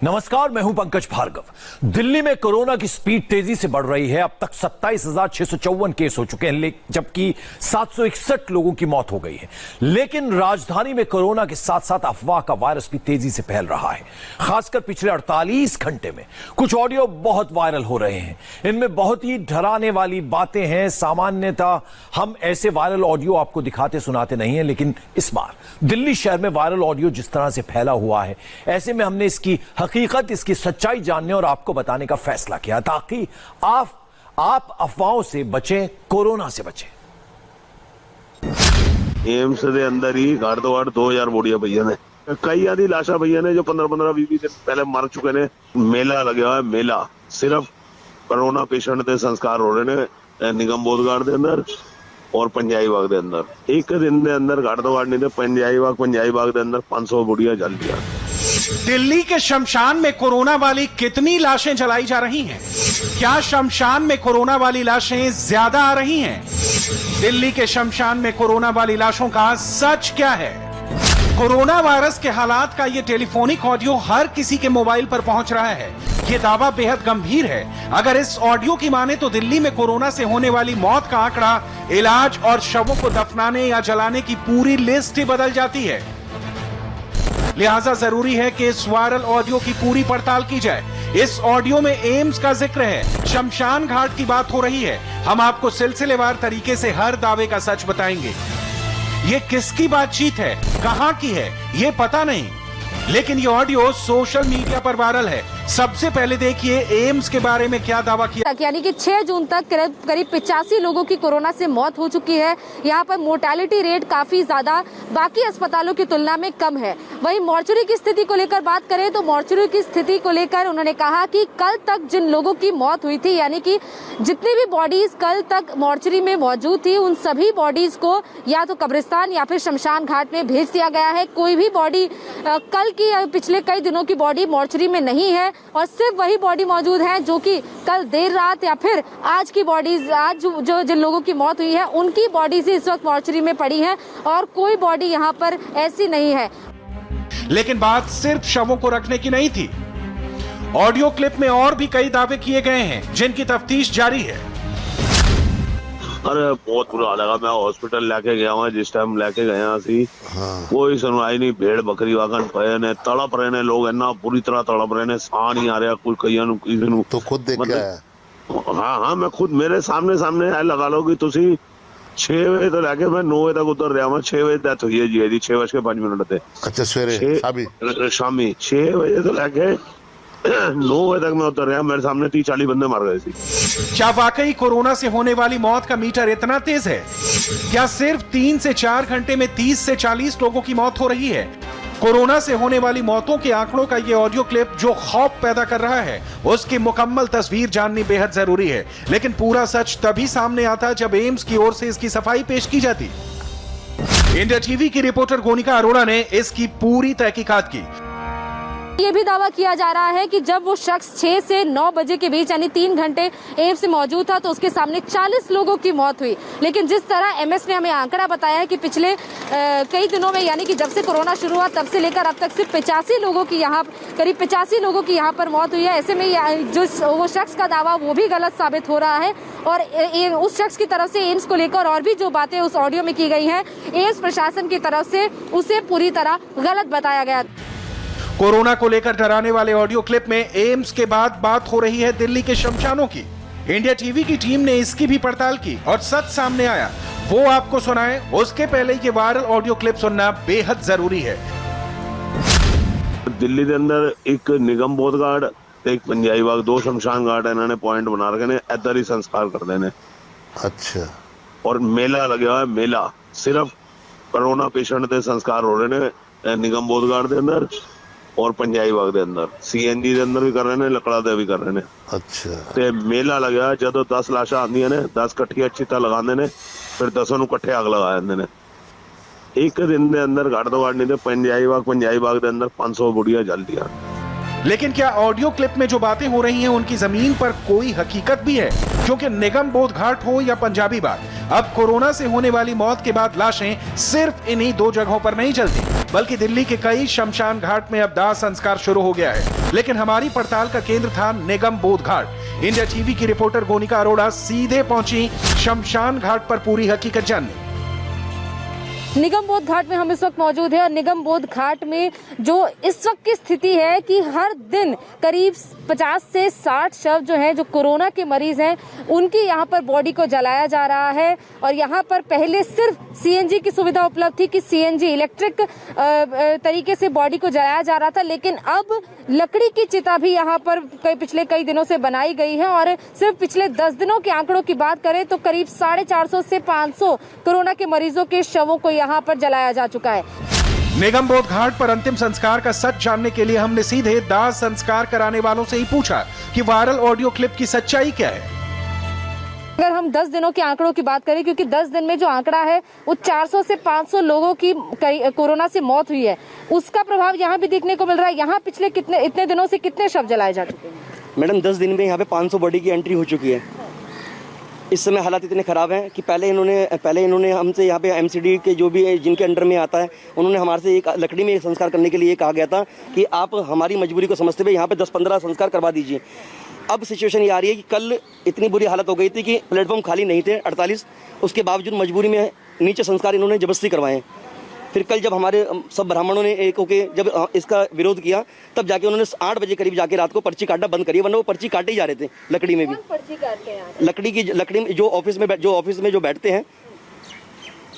नमस्कार, मैं हूं पंकज भार्गव। दिल्ली में कोरोना की स्पीड तेजी से बढ़ रही है। अब तक 27,654 केस हो चुके हैं, जबकि 761 लोगों की मौत हो गई है। लेकिन राजधानी में कोरोना के साथ साथ अफवाह का वायरस भी तेजी से फैल रहा है। खासकर पिछले 48 घंटे में कुछ ऑडियो बहुत वायरल हो रहे हैं। इनमें बहुत ही डराने वाली बातें हैं। सामान्यतः हम ऐसे वायरल ऑडियो आपको दिखाते सुनाते नहीं है, लेकिन इस बार दिल्ली शहर में वायरल ऑडियो जिस तरह से फैला हुआ है, ऐसे में हमने इसकी हकीकत, इसकी सच्चाई जानने और आपको बताने का फैसला किया, ताकि आप अफवाहों से बचें, कोरोना से बचें। एम्स के अंदर ही घर तो 2000 बोडिया भैया ने, कई आदि लाशा भैया ने जो 15-20 दिन पहले मर चुके ने। मेला लगे हुआ है, मेला सिर्फ कोरोना पेशेंट के संस्कार हो रहे ने निगम बोधघाट के अंदर और पंजाबी बाग के अंदर। एक दिन के अंदर घट तो नहीं थे पंजाबी बाग के अंदर 500 बोडिया जल दिया। दिल्ली के शमशान में कोरोना वाली कितनी लाशें जलाई जा रही हैं? क्या शमशान में कोरोना वाली लाशें ज्यादा आ रही हैं? दिल्ली के शमशान में कोरोना वाली लाशों का सच क्या है? कोरोना वायरस के हालात का ये टेलीफोनिक ऑडियो हर किसी के मोबाइल पर पहुंच रहा है। ये दावा बेहद गंभीर है। अगर इस ऑडियो की माने तो दिल्ली में कोरोना से होने वाली मौत का आंकड़ा इलाज और शवों को दफनाने या जलाने की पूरी लिस्ट ही बदल जाती है। लिहाजा जरूरी है कि इस वायरल ऑडियो की पूरी पड़ताल की जाए। इस ऑडियो में एम्स का जिक्र है, शमशान घाट की बात हो रही है। हम आपको सिलसिलेवार तरीके से हर दावे का सच बताएंगे। ये किसकी बातचीत है, कहां की है, ये पता नहीं, लेकिन ये ऑडियो सोशल मीडिया पर वायरल है। सबसे पहले देखिए एम्स के बारे में क्या दावा किया। यानी कि 6 जून तक करीब 85 लोगों की कोरोना से मौत हो चुकी है। यहाँ पर मोर्टेलिटी रेट काफी ज्यादा बाकी अस्पतालों की तुलना में कम है। वहीं मॉर्चरी की स्थिति को लेकर बात करें तो मॉर्चरी की स्थिति को लेकर उन्होंने कहा कि कल तक जिन लोगों की मौत हुई थी, यानी कि जितनी भी बॉडीज कल तक मॉर्चरी में मौजूद थी, उन सभी बॉडीज को या तो कब्रिस्तान या फिर शमशान घाट में भेज दिया गया है। कोई भी बॉडी कल की पिछले कई दिनों की बॉडी मॉर्चरी में नहीं है और सिर्फ वही बॉडी मौजूद है जो कि कल देर रात या फिर आज की बॉडीज, आज जो जिन लोगों की मौत हुई है उनकी बॉडीज इस वक्त मॉर्चरी में पड़ी है और कोई बॉडी यहाँ पर ऐसी नहीं है। लेकिन बात सिर्फ शवों को रखने की नहीं थी। ऑडियो क्लिप में और भी कई दावे किए गए हैं जिनकी तफ्तीश जारी है। अरे बहुत बुरा लगा। मैं हॉस्पिटल लेके गया हूँ, जिस टाइम लेके गया सी कोई सुनवाई नहीं। भेड़ बकरी वागन पे ने तड़प रहे ने लोग, इन्ना बुरी तरह तड़प रहे ने, सा नहीं आ रहा कोई कई तो खुद देख के आया। हाँ, मैं खुद मेरे सामने लगा लो कि तुसी 6 बजे तो लेके मैं 9 बजे तक उतर रहा हूँ। 6 बजे डेथ हुई है जी, 6:05 थे। अच्छा, सवेरे शामी 6 बजे तो लेके 9 बजे तक मैं उतर रहा। मेरे सामने 30-40 बंदे मर गए थे। क्या वाकई कोरोना से होने वाली मौत का मीटर इतना तेज है? क्या सिर्फ 3 से 4 घंटे में 30 से 40 लोगों की मौत हो रही है? कोरोना से होने वाली मौतों के आंकड़ों का ये ऑडियो क्लिप जो खौफ पैदा कर रहा है, उसकी मुकम्मल तस्वीर जाननी बेहद जरूरी है। लेकिन पूरा सच तभी सामने आता जब एम्स की ओर से इसकी सफाई पेश की जाती। इंडिया टीवी की रिपोर्टर गोनिका अरोड़ा ने इसकी पूरी तहकीकात की। ये भी दावा किया जा रहा है कि जब वो शख्स 6 से 9 बजे के बीच यानी 3 घंटे एम्स में मौजूद था तो उसके सामने 40 लोगों की मौत हुई। लेकिन जिस तरह एमएस ने हमें आंकड़ा बताया है कि पिछले कई दिनों में, यानी कि जब से कोरोना शुरू हुआ तब से लेकर अब तक सिर्फ 85 लोगों की करीब 85 लोगों की यहाँ पर मौत हुई है। ऐसे में जो वो शख्स का दावा वो भी गलत साबित हो रहा है और उस शख्स की तरफ से एम्स को लेकर और भी जो बातें उस ऑडियो में की गई है, एम्स प्रशासन की तरफ से उसे पूरी तरह गलत बताया गया। कोरोना को लेकर डराने वाले ऑडियो क्लिप में एम्स के बाद बात हो रही है दिल्ली के शमशानों की। इंडिया टीवी की टीम ने इसकी भी पड़ताल की और सच सामने आया। वो आपको सुनाए उसके पहले ये वायरल ऑडियो क्लिप सुनना बेहद जरूरी है। दिल्ली के अंदर एक निगम बोधघाट, एक पंजाबी बाग, 2 शमशान घाट इन्होंने पॉइंट बना रखे ने, इधर ही संस्कार कर देने। अच्छा, और मेला लगे हुआ है, मेला सिर्फ कोरोना पेशेंट के संस्कार हो रहे ने निगम बोधघाट के अंदर और पंजाबी बाग के अंदर। सीएनजी के अंदर भी कर रहे ने, लकड़ा दे भी कर रहे ने। अच्छा, ते मेला लगा जो 10 लाशा आंदियां ने, 10 कट्ठियां चिता लगांदे ने, फिर 10 नूं कट्ठे अग लगा देंदे ने। एक दिन के अंदर घट तो नहीं थे पंजाबी बाग के अंदर 500 बुढ़िया जल दिया। लेकिन क्या ऑडियो क्लिप में जो बातें हो रही हैं उनकी जमीन पर कोई हकीकत भी है? क्योंकि निगम बोध घाट हो या पंजाबी बाग, अब कोरोना से होने वाली मौत के बाद लाशें सिर्फ इन्हीं 2 जगहों पर नहीं चलती, बल्कि दिल्ली के कई शमशान घाट में अब दाह संस्कार शुरू हो गया है। लेकिन हमारी पड़ताल का केंद्र था निगम बोध घाट। इंडिया टीवी की रिपोर्टर गोनिका अरोड़ा सीधे पहुंची शमशान घाट पर पूरी हकीकत जानने। निगम बोध घाट में हम इस वक्त मौजूद हैं और निगम बोध घाट में जो इस वक्त की स्थिति है कि हर दिन करीब 50 से 60 शव जो हैं, जो कोरोना के मरीज हैं, उनकी यहाँ पर बॉडी को जलाया जा रहा है। और यहाँ पर पहले सिर्फ सीएनजी की सुविधा उपलब्ध थी कि सीएनजी इलेक्ट्रिक तरीके से बॉडी को जलाया जा रहा था, लेकिन अब लकड़ी की चिता भी यहाँ पर पिछले कई दिनों से बनाई गई है। और सिर्फ पिछले 10 दिनों के आंकड़ों की बात करें तो करीब 450 से 500 कोरोना के मरीजों के शवों को यहाँ पर जलाया जा चुका है। निगम बोध घाट पर अंतिम संस्कार का सच जानने के लिए हमने सीधे दाह संस्कार कराने वालों से ही पूछा कि वायरल ऑडियो क्लिप की सच्चाई क्या है। अगर हम 10 दिनों के आंकड़ों की बात करें, क्योंकि 10 दिन में जो आंकड़ा है वो 400 से 500 लोगों की कोरोना से मौत हुई है, उसका प्रभाव यहाँ भी देखने को मिल रहा है। यहाँ पिछले इतने दिनों से कितने शव जलाए जा चुके हैं? मैडम 10 दिन में यहाँ पे 500 बॉडी की एंट्री हो चुकी है। इस समय हालात इतने ख़राब हैं कि पहले इन्होंने हमसे यहाँ पे एमसीडी के जो भी जिनके अंडर में आता है, उन्होंने हमारे से एक लकड़ी में संस्कार करने के लिए कहा गया था कि आप हमारी मजबूरी को समझते हुए यहाँ पे 10-15 संस्कार करवा दीजिए। अब सिचुएशन ये आ रही है कि कल इतनी बुरी हालत हो गई थी कि प्लेटफॉर्म खाली नहीं थे 48, उसके बावजूद मजबूरी में नीचे संस्कार इन्होंने जबरदस्ती करवाए। फिर कल जब हमारे सब ब्राह्मणों ने एक होके जब इसका विरोध किया, तब जाके उन्होंने 8 बजे करीब जाके रात को पर्ची काटना बंद करी, वरना वो पर्ची काटे ही जा रहे थे लकड़ी में भी। पर्ची काटते हैं? लकड़ी में जो ऑफिस में जो बैठते हैं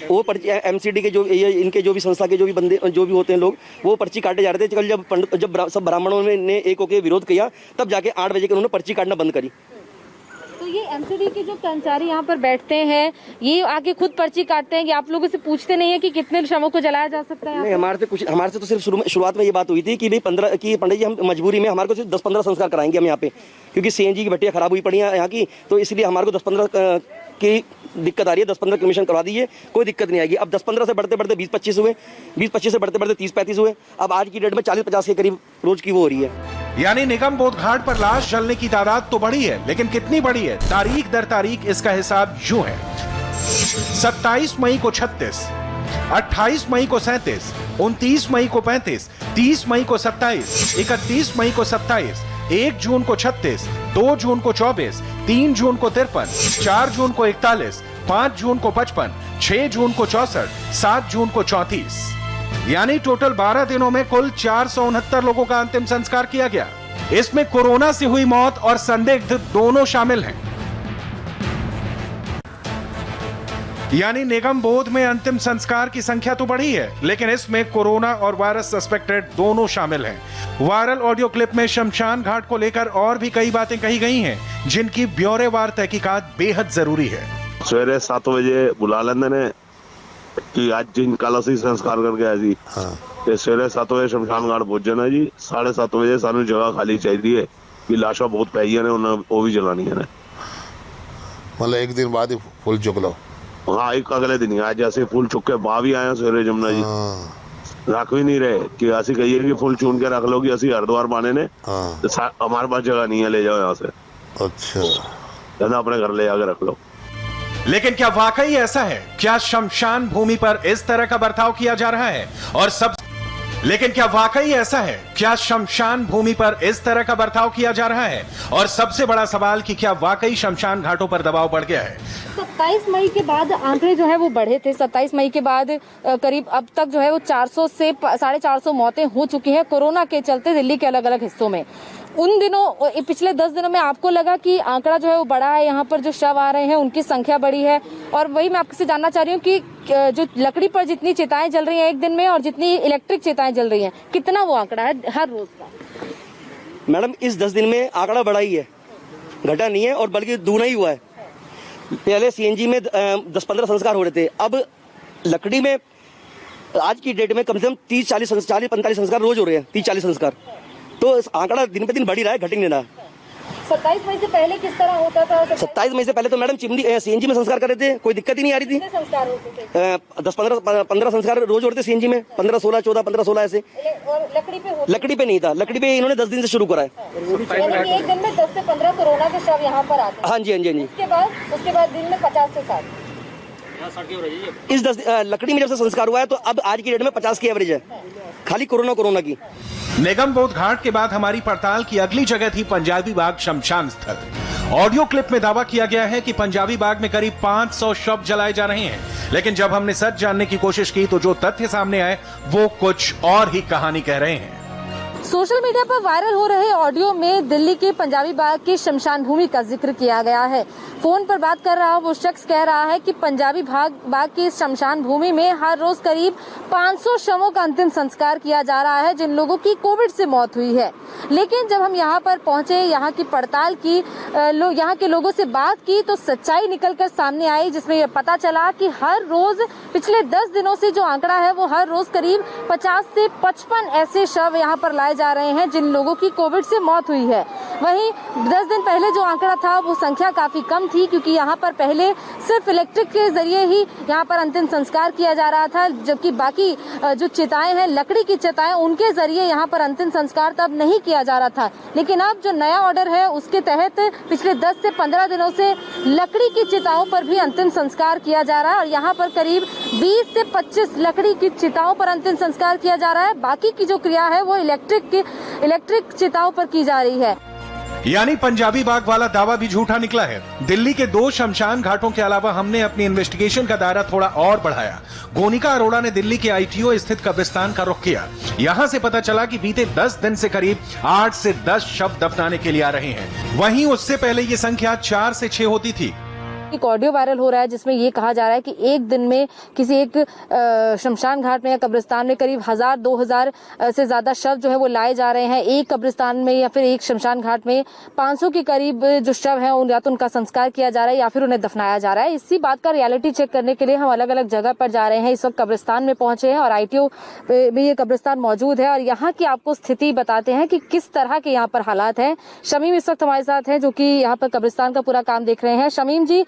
वो पर्ची एमसीडी के जो इनके जो भी संस्था के जो भी बंदे जो भी होते हैं लोग, वो पर्ची काटे जा रहे थे। कल जब सब ब्राह्मणों ने एक होके विरोध किया, तब जाके 8 बजे के उन्होंने पर्ची काटना बंद करी। तो ये एमसीडी के जो कर्मचारी यहाँ पर बैठते हैं, ये आके खुद पर्ची काटते हैं कि आप लोगों से पूछते नहीं है कि कितने शवों को जलाया जा सकता है? नहीं, हमारे से तो सिर्फ शुरुआत में ये बात हुई थी कि भाई 15 की पंडित जी हम मजबूरी में हमारे को सिर्फ 10-15 संस्कार कराएंगे हम यहाँ पे, क्योंकि सीएनजी की भट्टियाँ खराब हुई पड़ी हैं यहाँ की, तो इसलिए हमारे को 10-15 की दिक्कत आ रही है। 10-15 कमीशन करवा दीजिए, कोई दिक्कत नहीं आएगी। अब 10-15 से बढ़ते बढ़ते 20-25 हुए, 20-25 से बढ़ते बढ़ते 30-35 हुए, अब आज की डेट में 40-50 के करीब रोज की वो हो रही है। यानी निगम बोध घाट पर लाश जलने की तादाद तो बढ़ी है, लेकिन कितनी बढ़ी है? तारीख दर तारीख इसका हिसाब यूं है। 27 मई को 36, 28 मई को 37, 29 मई को 35, 30 मई को 27, 31 मई को 27, 1 जून को 36, 2 जून को 24, 3 जून को 53, 4 जून को 41, 5 जून को 55, 6 जून को 64, 7 जून को 34। यानी टोटल 12 दिनों में कुल 469 लोगों का अंतिम संस्कार किया गया। इसमें कोरोना से हुई मौत और संदिग्ध दोनों शामिल हैं। यानी निगम बोध में अंतिम संस्कार की संख्या तो बढ़ी है, लेकिन इसमें कोरोना और वायरस सस्पेक्टेड दोनों शामिल हैं। वायरल ऑडियो क्लिप में शमशान घाट को लेकर और भी कई बातें कही गई हैं, जिनकी ब्यौरेवार तहकीकात बेहद जरूरी है। सवेरे 7 बजे बुला लेंदे ने कि आज जिन कल असी संस्कार करके आए जी, ते सवेरे 7 बजे शमशान घाट पहुंचना जी। 7:30 बजे सानू जगह खाली चाहिए कि लाशा बहुत पई ने, वो भी जलानी है। मतलब एक दिन बाद ही फुल चुक लो? हाँ, एक अगले दिन। आज ऐसे फूल चुक के बा भी आए सवेरे जमुना जी, रख भी नहीं रहे कि ऐसी कहिए कि फूल चुन के रख लो कि असि हरिद्वार पाने ने, हमारे पास जगह नहीं है, ले जाओ यहाँ से। अच्छा, कहना अपने घर ले जाकर रख लो। लेकिन क्या वाकई ऐसा है? क्या शमशान भूमि पर इस तरह का बर्ताव किया जा रहा है? लेकिन क्या वाकई ऐसा है? क्या शमशान भूमि पर इस तरह का बर्ताव किया जा रहा है? और सबसे बड़ा सवाल कि क्या वाकई शमशान घाटों पर दबाव बढ़ गया है? 27 मई के बाद आंकड़े जो है वो बढ़े थे। 27 मई के बाद करीब अब तक जो है वो 400 से 450 मौतें हो चुकी हैं कोरोना के चलते दिल्ली के अलग अलग हिस्सों में। उन दिनों पिछले 10 दिनों में आपको लगा कि आंकड़ा जो है वो बढ़ा है, यहाँ पर जो शव आ रहे हैं उनकी संख्या बढ़ी है? और वही मैं आपसे जानना चाह रही हूँ कि जो लकड़ी पर जितनी चिताएं जल रही हैं एक दिन में और जितनी इलेक्ट्रिक चिताएं जल रही हैं, कितना वो आंकड़ा है हर रोज का? मैडम इस 10 दिन में आंकड़ा बढ़ा ही है, घटा नहीं है, और बल्कि दूना ही हुआ है। पहले सीएनजी में 10-15 संस्कार हो रहे थे, अब लकड़ी में आज की डेट में कम से कम 30-40-45 संस्कार रोज हो रहे हैं। 30-40 संस्कार, तो आंकड़ा दिन पे दिन बढ़ ही रहा है, घट नहीं रहा। 27 मई से पहले किस तरह होता था? 27 मई से पहले तो मैडम चिमनी सीएनजी में संस्कार कर रहे थे, कोई दिक्कत ही नहीं आ रही थी। संस्कार होते थे? 10-15 संस्कार रोज होते थे सीएनजी में, 15-16, 14, 15-16 ऐसे। और लकड़ी पे नहीं था, लकड़ी पे इन्होंने 10 दिन से शुरू करा है। एक दिन में 10 से 15 कोरोना के शव यहाँ पर आते हैं? हाँ जी, हाँ जी, हाँ जी। उसके बाद दिन में 50 से 60? इस लकड़ी में जब से संस्कार हुआ है तो अब आज की डेट में 50 की एवरेज है खाली कोरोना की। निगम बोध घाट के बाद हमारी पड़ताल की अगली जगह थी पंजाबी बाग शमशान स्थल। ऑडियो क्लिप में दावा किया गया है कि पंजाबी बाग में करीब 500 शव जलाए जा रहे हैं, लेकिन जब हमने सच जानने की कोशिश की तो जो तथ्य सामने आए वो कुछ और ही कहानी कह रहे हैं। सोशल मीडिया पर वायरल हो रहे ऑडियो में दिल्ली के पंजाबी बाग की शमशान भूमि का जिक्र किया गया है। फोन पर बात कर रहा वो शख्स कह रहा है कि पंजाबी बाग की शमशान भूमि में हर रोज करीब 500 शवों का अंतिम संस्कार किया जा रहा है जिन लोगों की कोविड से मौत हुई है। लेकिन जब हम यहाँ पर पहुंचे, यहाँ की पड़ताल की, यहाँ के लोगों से बात की तो सच्चाई निकलकर सामने आई, जिसमें यह पता चला कि हर रोज पिछले 10 दिनों से जो आंकड़ा है वो हर रोज करीब 50 से 55 ऐसे शव यहाँ पर लाए जा रहे हैं जिन लोगों की कोविड से मौत हुई है। वहीं 10 दिन पहले जो आंकड़ा था वो संख्या काफी कम थी, क्योंकि यहाँ पर पहले सिर्फ इलेक्ट्रिक के जरिए ही यहाँ पर अंतिम संस्कार किया जा रहा था, जबकि बाकी जो चिताएं हैं, लकड़ी की चिताएं, उनके जरिए यहाँ पर अंतिम संस्कार तब नहीं किया जा रहा था। लेकिन अब जो नया ऑर्डर है उसके तहत पिछले 10 से 15 दिनों से लकड़ी की चिताओं पर भी अंतिम संस्कार किया जा रहा है और यहाँ पर करीब 20 से 25 लकड़ी की चिताओं पर अंतिम संस्कार किया जा रहा है। बाकी की जो क्रिया है वो इलेक्ट्रिक चिताओं पर की जा रही है। यानी पंजाबी बाग वाला दावा भी झूठा निकला है। दिल्ली के 2 शमशान घाटों के अलावा हमने अपनी इन्वेस्टिगेशन का दायरा थोड़ा और बढ़ाया। गोनिका अरोड़ा ने दिल्ली के ITO स्थित कब्रिस्तान का रुख किया। यहां से पता चला कि बीते 10 दिन से करीब 8 से 10 शव दफनाने के लिए आ रहे हैं। वहीं उससे पहले ये संख्या 4 से 6 होती थी। एक ऑडियो वायरल हो रहा है जिसमें ये कहा जा रहा है कि एक दिन में किसी एक शमशान घाट में या कब्रिस्तान में करीब 1000-2000 से ज्यादा शव जो है वो लाए जा रहे हैं। एक कब्रिस्तान में या फिर एक शमशान घाट में 500 के करीब जो शव हैं या तो उनका संस्कार किया जा रहा है या फिर उन्हें दफनाया जा रहा है। इसी बात का रियलिटी चेक करने के लिए हम अलग अलग जगह पर जा रहे हैं। इस वक्त कब्रिस्तान में पहुंचे हैं और ITO में ये कब्रिस्तान मौजूद है और यहाँ की आपको स्थिति बताते हैं कि किस तरह के यहाँ पर हालात हैं। शमीम इस वक्त हमारे साथ हैं जो कि यहाँ पर कब्रिस्तान का पूरा काम देख रहे हैं। शमीम जी,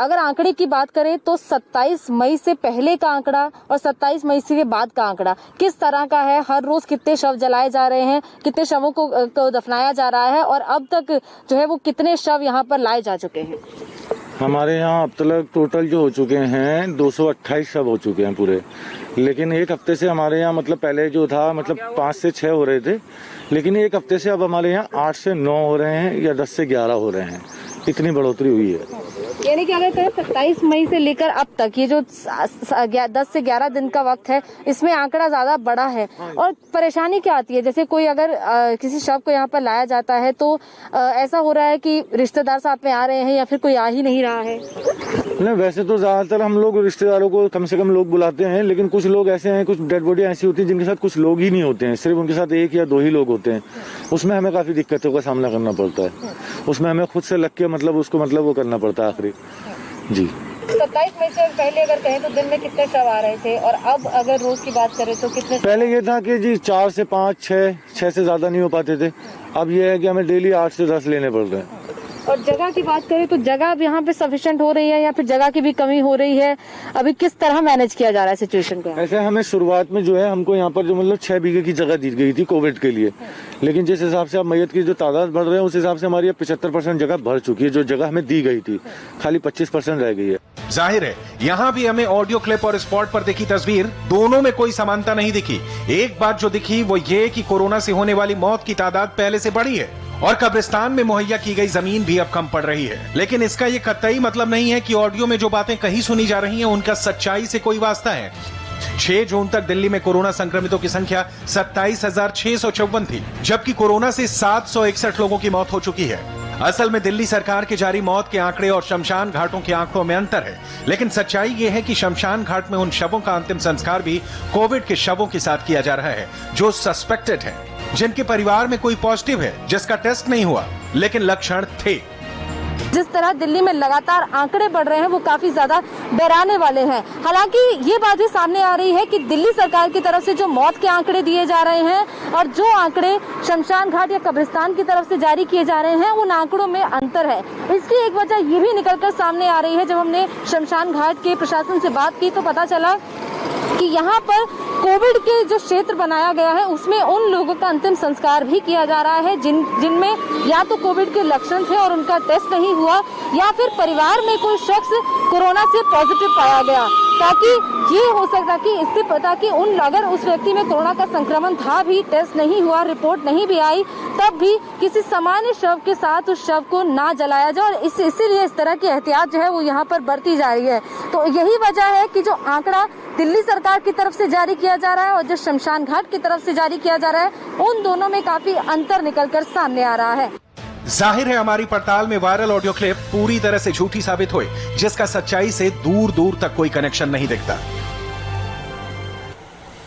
अगर आंकड़े की बात करें तो 27 मई से पहले का आंकड़ा और 27 मई से बाद का आंकड़ा किस तरह का है? हर रोज कितने शव जलाए जा रहे हैं, कितने शवों को दफनाया जा रहा है और अब तक जो है वो कितने शव यहाँ पर लाए जा चुके हैं? हमारे यहाँ अब तक टोटल जो हो चुके हैं 228 शव हो चुके हैं पूरे। लेकिन एक हफ्ते से हमारे यहाँ मतलब पहले जो था मतलब 5 से 6 हो रहे थे, लेकिन एक हफ्ते से अब हमारे यहाँ 8 से 9 हो रहे हैं या 10 से 11 हो रहे हैं। इतनी बढ़ोतरी हुई है। यानी कि अगर कहें 27 मई से लेकर अब तक ये जो 10 से 11 दिन का वक्त है, इसमें आंकड़ा ज्यादा बड़ा है। और परेशानी क्या आती है? जैसे कोई अगर किसी शव को यहाँ पर लाया जाता है तो ऐसा हो रहा है कि रिश्तेदार साथ में आ रहे हैं या फिर कोई आ ही नहीं रहा है? नहीं, वैसे तो ज्यादातर हम लोग रिश्तेदारों को कम से कम लोग बुलाते हैं, लेकिन कुछ लोग ऐसे हैं, कुछ डेड बॉडी ऐसी होती है जिनके साथ कुछ लोग ही नहीं होते हैं, सिर्फ उनके साथ 1 या 2 ही लोग होते हैं। उसमें हमें काफी दिक्कतों का सामना करना पड़ता है। उसमें हमें खुद से लग के मतलब उसको मतलब वो करना पड़ता है आखिरी। जी 27 मई से पहले अगर कहें तो दिन में कितने शव आ रहे थे और अब अगर रोज की बात करें तो कितने? पहले ये था कि जी 4 से 5, 6 से ज्यादा नहीं हो पाते थे। अब ये है कि हमें डेली 8 से 10 लेने पड़ रहे हैं। और जगह की बात करें तो जगह अब यहाँ पे सफिशिएंट हो रही है या फिर जगह की भी कमी हो रही है? अभी किस तरह मैनेज किया जा रहा है सिचुएशन को? ऐसे हमें शुरुआत में जो है हमको यहाँ पर जो मतलब 6 बीघे की जगह दी गई थी कोविड के लिए, लेकिन जिस हिसाब से अब मैयत की जो तादाद बढ़ रहे हैं उस हिसाब से हमारी अब 75% जगह भर चुकी है। जो जगह हमें दी गई थी खाली 25% रह गई है। जाहिर है यहाँ भी हमें ऑडियो क्लिप और स्पॉट पर देखी तस्वीर दोनों में कोई समानता नहीं दिखी। एक बात जो दिखी वो ये कि कोरोना से होने वाली मौत की तादाद पहले से बढ़ी है और कब्रिस्तान में मुहैया की गई जमीन भी अब कम पड़ रही है। लेकिन इसका ये कतई मतलब नहीं है कि ऑडियो में जो बातें कही सुनी जा रही हैं उनका सच्चाई से कोई वास्ता है। 6 जून तक दिल्ली में कोरोना संक्रमितों की संख्या 27,654 थी, जबकि कोरोना से 761 लोगों की मौत हो चुकी है। असल में दिल्ली सरकार के जारी मौत के आंकड़े और शमशान घाटों के आंकड़ों में अंतर है, लेकिन सच्चाई ये है कि शमशान घाट में उन शवों का अंतिम संस्कार भी कोविड के शवों के साथ किया जा रहा है जो सस्पेक्टेड है, जिनके परिवार में कोई पॉजिटिव है, जिसका टेस्ट नहीं हुआ लेकिन लक्षण थे। जिस तरह दिल्ली में लगातार आंकड़े बढ़ रहे हैं वो काफी ज्यादा डराने वाले हैं। हालांकि ये बात भी सामने आ रही है कि दिल्ली सरकार की तरफ से जो मौत के आंकड़े दिए जा रहे हैं और जो आंकड़े शमशान घाट या कब्रिस्तान की तरफ से जारी किए जा रहे हैं उन आंकड़ों में अंतर है। इसकी एक वजह ये भी निकलकर सामने आ रही है। जब हमने शमशान घाट के प्रशासन से बात की तो पता चला कि यहाँ पर कोविड के जो क्षेत्र बनाया गया है उसमें उन लोगों का अंतिम संस्कार भी किया जा रहा है जिनमें या तो कोविड के लक्षण थे और उनका टेस्ट नहीं हुआ, या फिर परिवार में कोई शख्स कोरोना से पॉजिटिव पाया गया, ताकि ये हो सकता कि इससे पता कि अगर उस व्यक्ति में कोरोना का संक्रमण था भी, टेस्ट नहीं हुआ, रिपोर्ट नहीं भी आई, तब भी किसी सामान्य शव के साथ उस शव को ना जलाया जाए। और इसीलिए इस तरह की एहतियात जो है वो यहाँ पर बरती जा रही है। तो यही वजह है कि जो आंकड़ा दिल्ली सरकार की तरफ से जारी किया जा रहा है और जो शमशान घाट की तरफ से जारी किया जा रहा है, उन दोनों में काफी अंतर निकलकर सामने आ रहा है। जाहिर है हमारी पड़ताल में वायरल ऑडियो क्लिप पूरी तरह से झूठी साबित हुई, जिसका सच्चाई से दूर दूर तक कोई कनेक्शन नहीं दिखता।